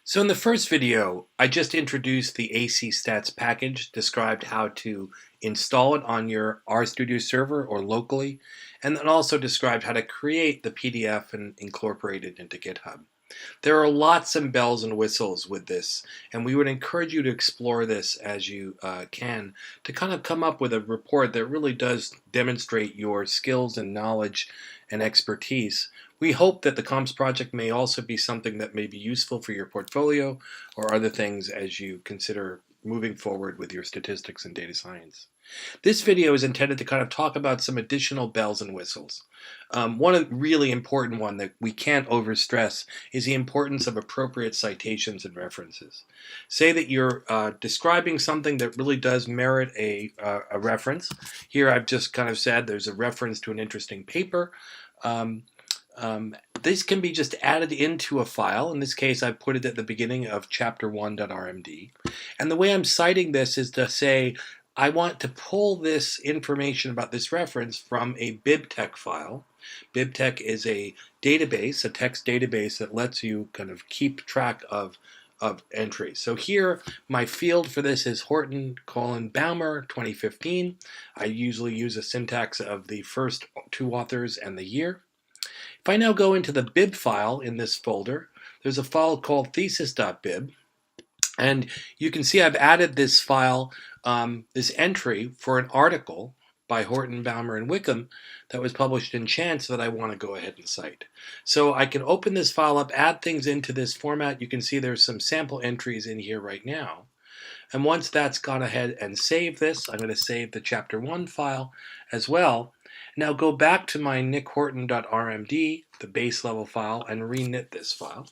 So in the first video, I just introduced the AC Stats package, described how to install it on your RStudio server or locally, and then also described how to create the PDF and incorporate it into GitHub. There are lots of bells and whistles with this, and we would encourage you to explore this as you can to kind of come up with a report that really does demonstrate your skills and knowledge and expertise. We hope that the comps project may also be something that may be useful for your portfolio or other things as you consider moving forward with your statistics and data science. This video is intended to kind of talk about some additional bells and whistles. One really important one that we can't overstress is the importance of appropriate citations and references. Say that you're describing something that really does merit a reference. Here I've just kind of said there's a reference to an interesting paper. Um, this can be just added into a file. In this case, I've put it at the beginning of chapter1.rmd. And the way I'm citing this is to say, I want to pull this information about this reference from a BibTeX file. BibTeX is a database, a text database that lets you kind of keep track of entries. So here, my field for this is Horton: Baumer 2015. I usually use a syntax of the first two authors and the year. If I now go into the bib file in this folder, there's a file called thesis.bib. And you can see I've added this file, this entry for an article by Horton, Baumer, and Wickham that was published in Chance that I want to go ahead and cite. So I can open this file up, add things into this format. You can see there's some sample entries in here right now. And once that's gone ahead and saved this, I'm going to save the chapter 1 file as well. Now go back to my nickhorton.rmd, the base level file, and reknit this file.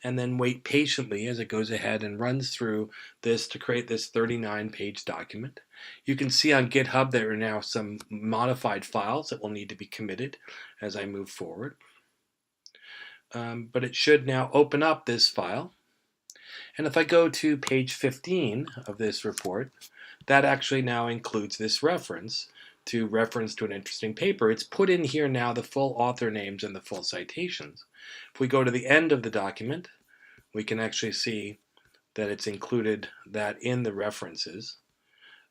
And then wait patiently as it goes ahead and runs through this to create this 39-page document. You can see on GitHub there are now some modified files that will need to be committed as I move forward. But it should now open up this file. And if I go to page 15 of this report, that actually now includes this reference to an interesting paper. It's put in here now the full author names and the full citations. If we go to the end of the document, we can actually see that it's included that in the references.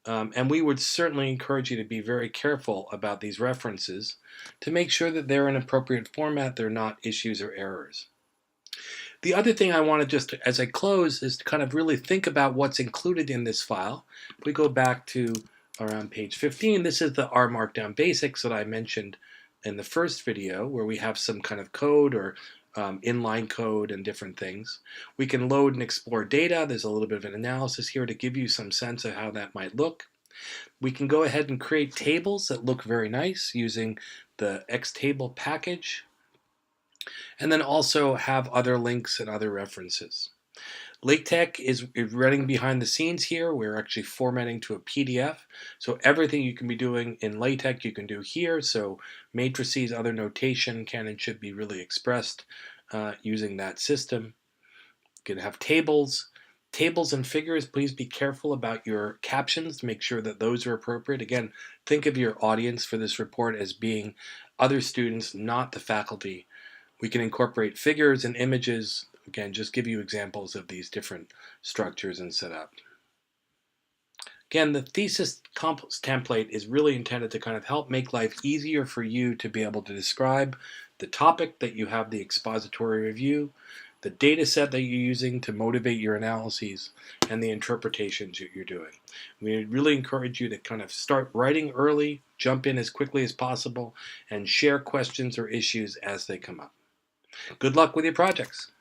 And we would certainly encourage you to be very careful about these references to make sure that they're in appropriate format, they're not issues or errors. The other thing I want to just, as I close, is to kind of really think about what's included in this file. If we go back to around page 15, this is the R Markdown Basics that I mentioned in the first video, where we have some kind of code or inline code and different things. We can load and explore data. There's a little bit of an analysis here to give you some sense of how that might look. We can go ahead and create tables that look very nice using the Xtable package, and then also have other links and other references. LaTeX is running behind the scenes here. We're actually formatting to a PDF. So everything you can be doing in LaTeX you can do here. So matrices, other notation can and should be really expressed using that system. You can have tables. Tables and figures, please be careful about your captions to make sure that those are appropriate. Again, think of your audience for this report as being other students, not the faculty. We can incorporate figures and images. Again, just give you examples of these different structures and setup. Again, the thesis comps template is really intended to kind of help make life easier for you to be able to describe the topic that you have the expository review, the data set that you're using to motivate your analyses, and the interpretations that you're doing. We really encourage you to kind of start writing early, jump in as quickly as possible, and share questions or issues as they come up. Good luck with your projects.